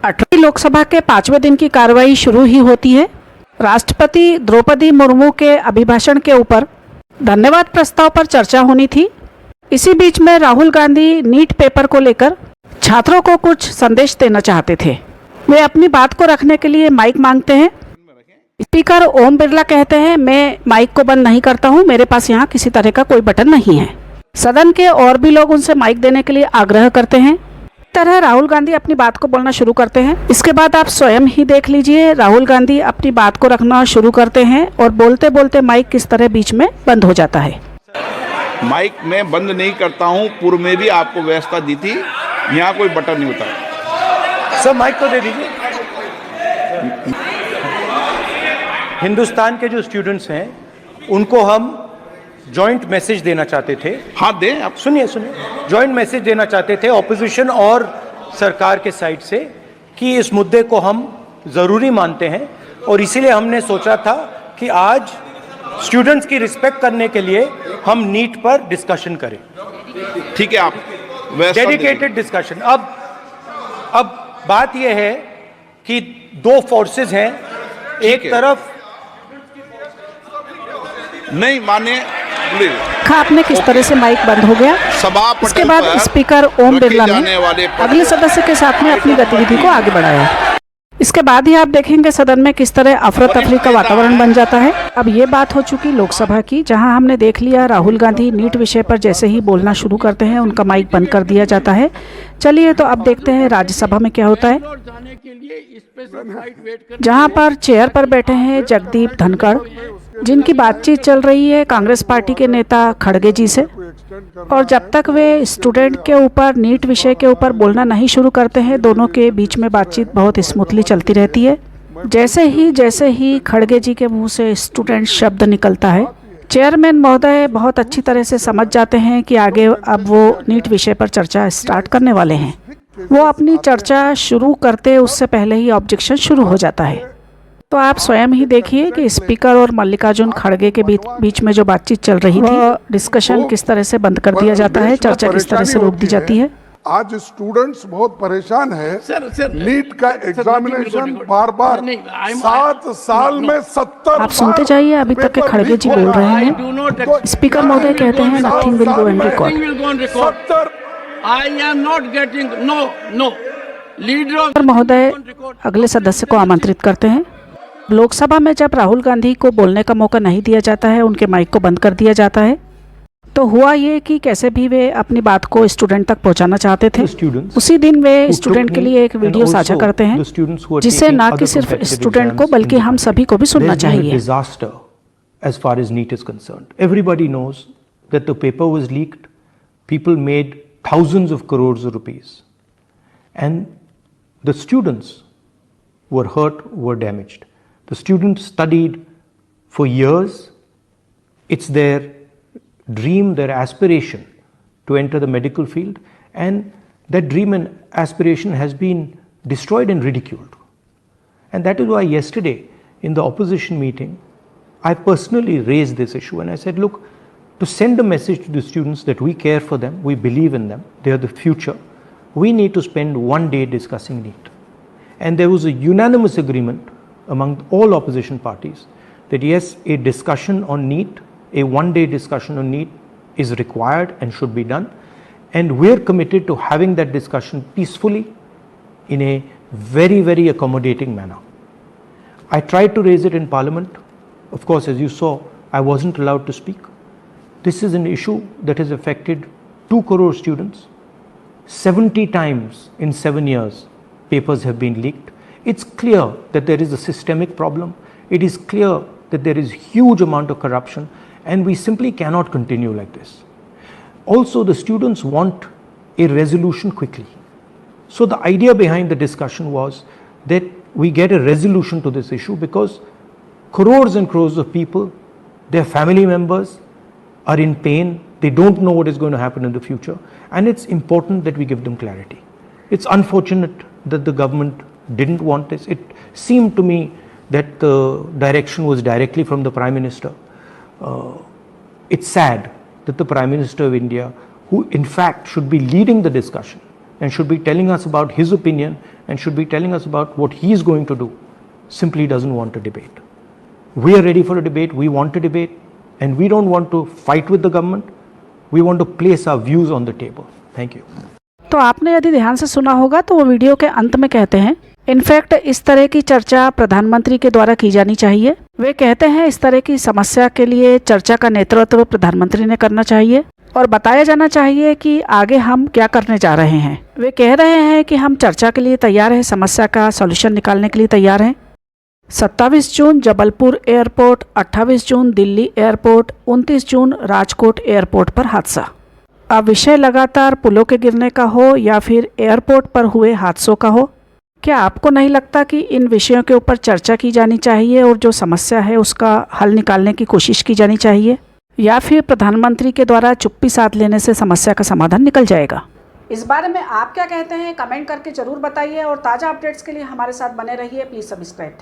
18वीं लोकसभा के 5वें दिन की कार्रवाई शुरू ही होती है। राष्ट्रपति द्रौपदी मुर्मू के अभिभाषण के ऊपर धन्यवाद प्रस्ताव पर चर्चा होनी थी। इसी बीच में राहुल गांधी नीट पेपर को लेकर छात्रों को कुछ संदेश देना चाहते थे। वे अपनी बात को रखने के लिए माइक मांगते हैं। स्पीकर ओम बिरला कहते हैं, मैं माइक को बंद नहीं करता हूं, मेरे पास यहाँ किसी तरह का कोई बटन नहीं है। सदन के और भी लोग उनसे माइक देने के लिए आग्रह करते हैं। इस तरह राहुल गांधी अपनी बात को बोलना शुरू करते हैं। इसके बाद आप स्वयं ही देख लीजिए, राहुल गांधी अपनी बात को रखना शुरू करते हैं और बोलते बोलते माइक किस तरह बीच में बंद हो जाता है। माइक मैं बंद नहीं करता हूं, पूर्व में भी आपको व्यवस्था दी थी, यहाँ कोई बटन नहीं होता। सर माइक तो दे दीजिए। हिंदुस्तान के जो स्टूडेंट्स हैं उनको हम जॉइंट मैसेज देना चाहते थे। हाँ दें आप। सुनिए जॉइंट मैसेज देना चाहते थे ऑपोजिशन और सरकार के साइड से कि इस मुद्दे को हम ज़रूरी मानते हैं और इसीलिए हमने सोचा था कि आज स्टूडेंट्स की रिस्पेक्ट करने के लिए हम नीट पर डिस्कशन करें। ठीक है, आप डेडिकेटेड डिस्कशन। अब बात यह है कि दो फोर्सेस हैं, एक तरफ नहीं माने आपने किस तरह से माइक बंद हो गया। इसके बाद स्पीकर ओम बिरला ने अगले सदस्य के साथ में अपनी गतिविधि को आगे बढ़ाया। इसके बाद ही आप देखेंगे सदन में किस तरह अफरा तफरी का वातावरण बन जाता है। अब ये बात हो चुकी लोकसभा की, जहां हमने देख लिया राहुल गांधी नीट विषय पर जैसे ही बोलना शुरू करते हैं उनका माइक बंद कर दिया जाता है। चलिए तो अब देखते हैं राज्यसभा में क्या होता है, जहां पर चेयर पर बैठे हैं जगदीप धनखड़, जिनकी बातचीत चल रही है कांग्रेस पार्टी के नेता खड़गे जी से। और जब तक वे स्टूडेंट के ऊपर नीट विषय के ऊपर बोलना नहीं शुरू करते हैं, दोनों के बीच में बातचीत बहुत स्मूथली चलती रहती है। जैसे ही खड़गे जी के मुंह से स्टूडेंट शब्द निकलता है, चेयरमैन महोदय बहुत अच्छी तरह से समझ जाते हैं कि आगे अब वो नीट विषय पर चर्चा स्टार्ट करने वाले हैं। वो अपनी चर्चा शुरू करते उससे पहले ही ऑब्जेक्शन शुरू हो जाता है। तो आप स्वयं ही देखिए कि स्पीकर और मल्लिकार्जुन खड़गे के बीच में जो बातचीत चल रही थी, डिस्कशन किस तरह से बंद कर दिया जाता है, चर्चा किस तरह से रोक दी जाती है। आज स्टूडेंट्स बहुत परेशान है। नीट का एग्जामिनेशन बार 7 साल में 70 आप सुनते जाइए, अभी तक के खड़गे जी बोल रहे हैं। स्पीकर महोदय कहते हैं nothing will go in record. महोदय अगले सदस्य को आमंत्रित करते हैं। लोकसभा में जब राहुल गांधी को बोलने का मौका नहीं दिया जाता है, उनके माइक को बंद कर दिया जाता है, तो हुआ ये कि कैसे भी वे अपनी बात को स्टूडेंट तक पहुंचाना चाहते थे। उसी दिन वे स्टूडेंट के लिए एक वीडियो साझा करते हैं, जिससे न कि सिर्फ स्टूडेंट को बल्कि हम सभी को भी सुनना चाहिए। As far as NEET is concerned, everybody knows that the paper was leaked. People made thousands of crores of rupees, and the students were hurt, were damaged. The students studied for years. It's their dream, their aspiration to enter the medical field, and that dream and aspiration has been destroyed and ridiculed. And that is why yesterday in the opposition meeting, I personally raised this issue and I said, look, to send a message to the students that we care for them, we believe in them, they are the future, we need to spend one day discussing NEET. And there was a unanimous agreement among all opposition parties that yes, a discussion on NEET, a one-day discussion on NEET is required and should be done. And we're committed to having that discussion peacefully in a very, very accommodating manner. I tried to raise it in Parliament. Of course, as you saw, I wasn't allowed to speak. This is an issue that has affected 2 crore students. 70 times in 7 years, papers have been leaked. It's clear that there is a systemic problem. It is clear that there is huge amount of corruption, and we simply cannot continue like this. Also, the students want a resolution quickly. So the idea behind the discussion was that we get a resolution to this issue, because crores and crores of people, their family members are in pain. They don't know what is going to happen in the future, and it's important that we give them clarity. It's unfortunate that the government didn't want this. It seemed to me that the direction was directly from the Prime Minister. It's sad that the Prime Minister of India, who in fact should be leading the discussion and should be telling us about his opinion and should be telling us about what he is going to do, simply doesn't want a debate. We are ready for a debate, we want a debate, and we don't want to fight with the government. We want to place our views on the table. Thank you. तो आपने यदि ध्यान से सुना होगा तो वो video के अंत में कहते हैं, इनफैक्ट इस तरह की चर्चा प्रधानमंत्री के द्वारा की जानी चाहिए। वे कहते हैं इस तरह की समस्या के लिए चर्चा का नेतृत्व प्रधानमंत्री ने करना चाहिए और बताया जाना चाहिए कि आगे हम क्या करने जा रहे हैं। वे कह रहे हैं कि हम चर्चा के लिए तैयार हैं, समस्या का सॉल्यूशन निकालने के लिए तैयार हैं। 27 जून जबलपुर एयरपोर्ट, 28 जून दिल्ली एयरपोर्ट, 29 जून राजकोट एयरपोर्ट पर हादसा। अब विषय लगातार पुलों के गिरने का हो या फिर एयरपोर्ट पर हुए हादसों का हो, क्या आपको नहीं लगता कि इन विषयों के ऊपर चर्चा की जानी चाहिए और जो समस्या है उसका हल निकालने की कोशिश की जानी चाहिए, या फिर प्रधानमंत्री के द्वारा चुप्पी साध लेने से समस्या का समाधान निकल जाएगा? इस बारे में आप क्या कहते हैं, कमेंट करके जरूर बताइए और ताज़ा अपडेट्स के लिए हमारे साथ बने रहिए। Please subscribe.